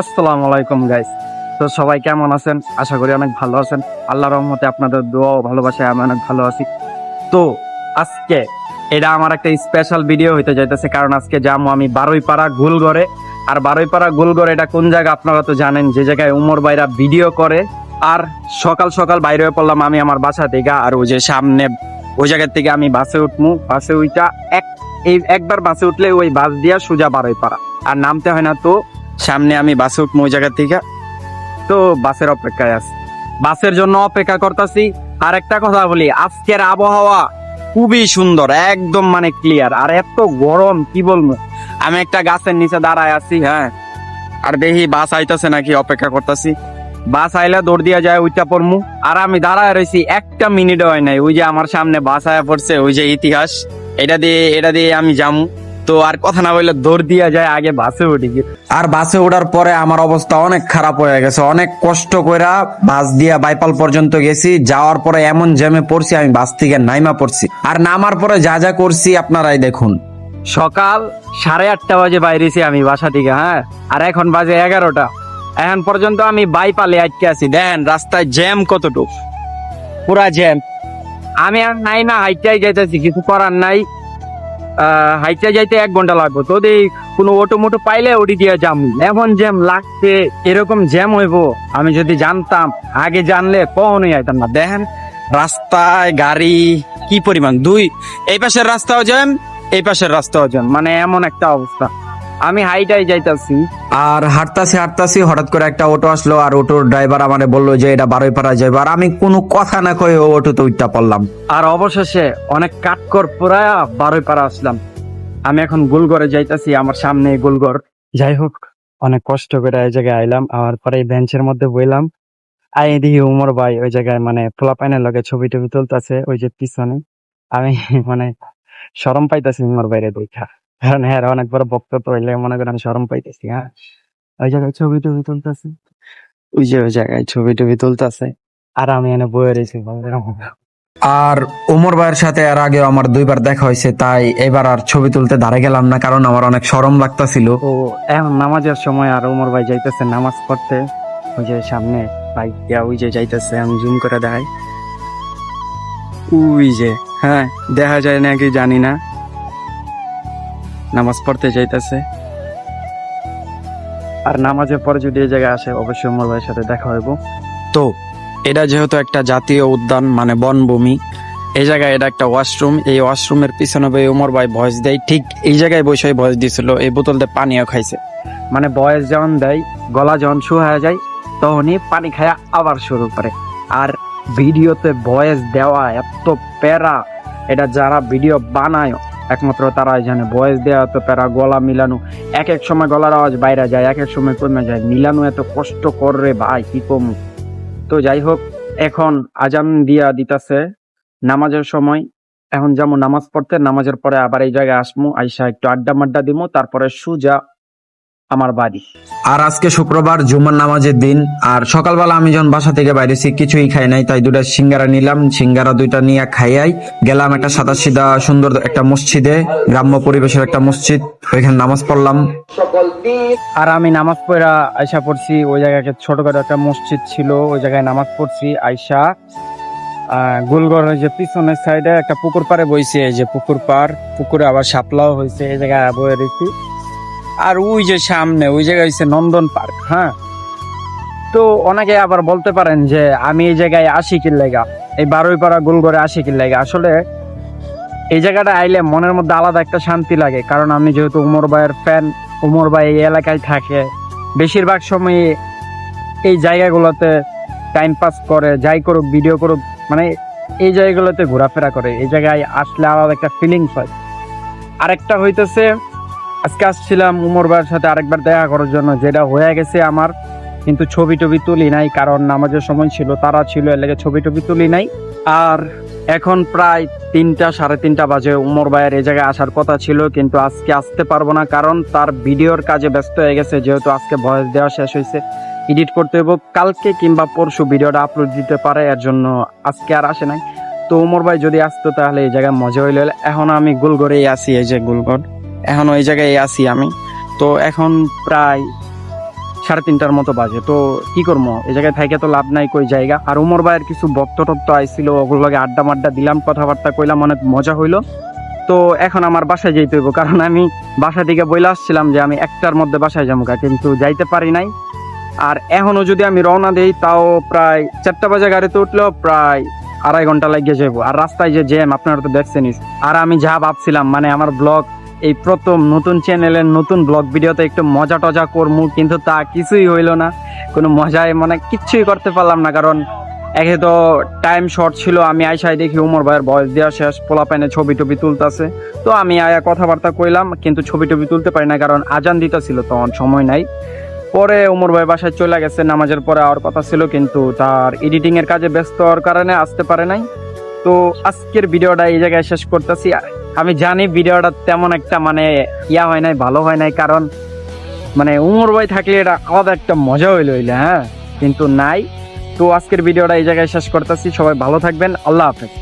আসসালামু আলাইকুম গাইস। তো সবাই কেমন আছেন? আশা করি অনেক ভালো আছেন। আল্লাহর রহমতে আপনাদের দোয়া ও ভালোবাসায় আমি অনেক ভালো আছি। তো আজকে এটা আমার একটা স্পেশাল ভিডিও হইতে যাইতেছে, কারণ আজকে যাবো আমি বারুইপাড়া গোলগড়ে। আর বারুইপাড়া গোলগড় এটা কোন জায়গা আপনারা তো জানেন, যে জায়গায় উমর ভাইরা ভিডিও করে। আর সকাল সকাল বাইরে হয়ে পড়লাম আমি আমার বাসা থেকে, আর ওই যে সামনে ওই জায়গার থেকে আমি বাসে উঠবো। বাসে উইটা একবার বাসে উঠলে ওই বাস দিয়া সোজা বারুইপাড়া, আর নামতে হয় না। তো সামনে আমি বাসে উঠবো ওই জায়গা থেকে। তো বাসের অপেক্ষায় আছি, বাসের জন্য অপেক্ষা করতেছি। আর একটা কথা বলি, আজকের আবহাওয়া খুবই সুন্দর, একদম মানে ক্লিয়ার। আর এত গরম কি বলবো, আমি একটা গাছের নিচে দাঁড়ায় আছি, হ্যাঁ। আর দেখি বাস আইতাছে নাকি, অপেক্ষা করতেছি। বাস আইলে দৌড় দিয়া যায় ওইটা পড়মু। আর আমি দাঁড়ায় রয়েছি, একটা মিনিট হয় নাই, ওই যে আমার সামনে বাস আয়া পড়ছে, ওই যে ইতিহাস, এটা দিয়ে আমি যামু। তো আর কথা না বললে দৌড় দিয়া যায় আগে বাসে উঠি। আর বাসে ওঠার পরে আমার অবস্থা অনেক খারাপ হয়ে গেছে। অনেক কষ্ট কইরা বাস দিয়া বাইপাল পর্যন্ত গেছি। যাওয়ার পরে এমন জ্যামে পড়ছি, আমি বাস থেকে নাইমা পড়ছি। আর নামার পরে যা যা করছি আপনারাই দেখুন। সকাল 8:30 বাজে বাইরেছি আমি বাসা থেকে, হ্যাঁ। আর এখন বাজে 11টা। এখন পর্যন্ত আমি বাইপালে আটকে আছি। দেখেন রাস্তায় জ্যাম কতটুক, পুরা জ্যাম। আমি আর নাইমা হাইটাই যাইতেছি, কিছু করার নাই। হাইটে যাইতে 1 ঘন্টা লাগবে। তো কোনো অটো মোটো পাইলে ওটি দিয়ে যাম। এমন জ্যাম লাগছে, এরকম জ্যাম হইব আমি যদি জানতাম, আগে জানলে কখনোই আইতাম না। দেখেন রাস্তায় গাড়ি কি পরিমাণ, এই পাশের রাস্তাও জ্যাম, এই পাশের রাস্তাও জ্যাম, মানে এমন একটা অবস্থা। আমি হাইটাই যাইতাছি, আর হাঁটতাছি হঠাৎ করে একটা অটো আসলো। আর অটোর ড্রাইভার আমারে বললো যে এটা বারুইপাড়া যাইবো। আর আমি কোনো কথা না কয়ে ও অটোতে উঠতে পারলাম। আর অবশেষে অনেক কাঠকর পুরা বারুইপাড়া আসলাম। আমি এখন গোলগড়ে যাইতাছি, আমার সামনে গোলগড়। যাই হোক, অনেক কষ্ট করে এই জায়গায় আইলাম। আমার পরে এই বেঞ্চের মধ্যে বইলাম। আই দেখি উমর ভাই ওই জায়গায় মানে পোলা পাইনের লগে ছবি টবি তুলতেছে ওই যে পিছনে। আমি মানে শরম পাইতেছি উমর বাইরে দেখা, কারণ হ্যাঁ অনেক বড় বক্তব্য হইলে মনে করেন শরম পাইতেছি। হ্যাঁ, ওই জায়গায় ছবি টবি তুলতেছে, ওই যে ওই জায়গায় ছবি টবি তুলতেছে। আর আমি এনে বয়ে রয়েছি। আর ওমর ভাইয়ের সাথে এর আগে আমার 2বার দেখা হয়েছে, তাই এবার আর ছবি তুলতে ধারে গেলাম না, কারণ আমার অনেক শরম লাগতাছিল। ও এখন নামাজের সময়, আর ওমর ভাই যাইতেছে নামাজ পড়তে। ওই যে সামনে বাইক দিয়া ওই যে যাইতেছে, আমি জুম করে দেখাই, ওই যে, হ্যাঁ দেখা যায় নাকি জানি না, নামাজ পড়তে যাইতেছে। আর নামাজের পরে যদি এই জায়গায় আসে, অবশ্যই ওমর ভাইয়ের সাথে দেখা হইব। তো এটা যেহেতু একটা জাতীয় উদ্যান মানে বনভূমি, এই জায়গায় এটা একটা ওয়াশরুম। এই ওয়াশরুমের পিছনে বই ওমর ভাই ভয়েস দেয়, ঠিক এই জায়গায় বসে ভয়েস দিছিল। এই বোতলতে পানিও খাইছে, মানে ভয়েস যখন দেয়, গলা যখন শুকায় যায়, তখনই পানি খায়া আবার শুরু করে। আর ভিডিওতে ভয়েস দেওয়া এত প্যারা, এটা যারা ভিডিও বানায় একমাত্র তারাই জানে। ভয়েস দেওয়া এত প্যারা, গলা মিলানো, এক এক সময় গলার আওয়াজ বাইরে যায়, এক এক সময় কমে যায়, মিলানো এত কষ্ট করে ভাই, কি কম। তো যাই হোক, এখন আজান দিয়া দিতাছে নামাজের সময়। এখন যেমন নামাজ পড়তে, নামাজের পরে আবার এই জায়গায় আসমু, আইসা একটু আড্ডা মাড্ডা দিমু, তারপরে সুজা আমার বাড়ি। আর আজকে শুক্রবার, জুমার নামাজের দিন। আর সকালবেলা আমি যখন বাসা থেকে বাইরেছি কিছুই খাই নাই, তাই 2টা সিঙ্গারা নিলাম। সিঙ্গারা 2টা নিয়ে খাইয়াই গেলাম একটা সাদাসিধা সুন্দর একটা মসজিদে, গ্রাম্য পরিবেশের একটা মসজিদ। ওইখানে নামাজ পড়লাম। আর আমি নামাজ পড়া আয়সা পড়ছি ওই জায়গায়, ছোটখাটো একটা মসজিদ ছিল, ওই জায়গায় নামাজ পড়ছি। আয়সা গোলগড়ের যে পিছনের সাইডে একটা পুকুর পাড়ে বইছি, এই যে পুকুর পাড়, পুকুরে আবার শাপলাও হয়েছে, এই জায়গায় বয়ে রয়েছি। আর ওই যে সামনে ওই জায়গায় হচ্ছে নন্দন পার্ক, হ্যাঁ। তো অনেকে আবার বলতে পারেন যে আমি এই জায়গায় আসি কি লাগা, এই বারুইপাড়া গোলগড়ে আসি কি লাগা। আসলে এই জায়গাটা আইলে মনের মধ্যে আলাদা একটা শান্তি লাগে, কারণ আমি যেহেতু উমর ভাইয়ের ফ্যান, উমর ভাই এই এলাকায় থাকে, বেশিরভাগ সময় এই জায়গাগুলোতে টাইম পাস করে, যাই করুক ভিডিও করুক, মানে এই জায়গাগুলোতে ঘোরাফেরা করে। এই জায়গায় আসলে আলাদা একটা ফিলিংস হয়। আরেকটা হইতেছে, আজকে আসছিলাম উমর ভাইয়ের সাথে আরেকবার দেখা করার জন্য, যেটা হয়ে গেছে আমার, কিন্তু ছবি টবি তুলি নাই, কারণ নামাজের সময় ছিল, তারা ছিল, এর লেগে ছবি টবি তুলি নাই। আর এখন প্রায় 3টা 3:30 বাজে। উমর ভাইয়ের এই জায়গায় আসার কথা ছিল, কিন্তু আজকে আসতে পারবো না, কারণ তার ভিডিওর কাজে ব্যস্ত হয়ে গেছে। যেহেতু আজকে ভয়েস দেওয়া শেষ হয়েছে, এডিট করতে হইব, কালকে কিংবা পরশু ভিডিওটা আপলোড দিতে পারে, এর জন্য আজকে আর আসে নাই। তো উমর ভাই যদি আসতো তাহলে এই জায়গায় মজা হইলে। এখন আমি গোলগড়েই আছি, এই যে গোলগড়, এখন ওই জায়গায় আছি আমি। তো এখন প্রায় 3:30টার মতো বাজে। তো কি করবো, এই জায়গায় থাইকে তো লাভ নাই কই জায়গা। আর উমর ভাইয়ের কিছু ভক্ত টক্ত আইছিল, ওগুলোকে আড্ডা মাড্ডা দিলাম, কথাবার্তা কইলাম, অনেক মজা হইলো। তো এখন আমার বাসায় যেতে হইব, কারণ আমি বাসা থেকে বইলে আসছিলাম যে আমি 1টার মধ্যে বাসায় যাবো, কিন্তু যাইতে পারি নাই। আর এখনো যদি আমি রওনা দেই তাও প্রায় 4টা বাজে গাড়িতে উঠলেও প্রায় 2.5 ঘন্টা লাগিয়ে যাবো। আর রাস্তায় যে জ্যাম আপনারা তো দেখছেনই। আর আমি যা ভাবছিলাম, মানে আমার ব্লগ এই প্রথম নতুন চ্যানেলের নতুন ব্লগ ভিডিওতে একটু মজা টজা করবো, কিন্তু তা কিছুই হইলো না। কোনো মজায় মানে কিচ্ছুই করতে পারলাম না, কারণ একে তো টাইম শর্ট ছিল। আমি আইসাই দেখি উমর ভাইয়ের বয়স দেওয়া শেষ, পোলা পাইনে ছবি টবি তুলতেছে। তো আমি আয়া কথাবার্তা কইলাম, কিন্তু ছবি টবি তুলতে পারি না, কারণ আজান দিতেছিল, তখন সময় নাই। পরে উমর ভাই বাসায় চলে গেছে, নামাজের পরে আর কথা ছিল, কিন্তু তার এডিটিং এর কাজে ব্যস্ত হওয়ার কারণে আসতে পারে নাই। তো আজকের ভিডিওটা এই জায়গায় শেষ করতেছি। আমি জানি ভিডিওটা তেমন একটা মানে হয় নাই, ভালো হয় নাই, কারণ মানে উমর ভাই থাকলে এটা আলাদা একটা মজা হইলে হ্যাঁ, কিন্তু নাই। তো আজকের ভিডিওটা এই জায়গায় শেষ করতেছি। সবাই ভালো থাকবেন, আল্লাহ হাফেজ।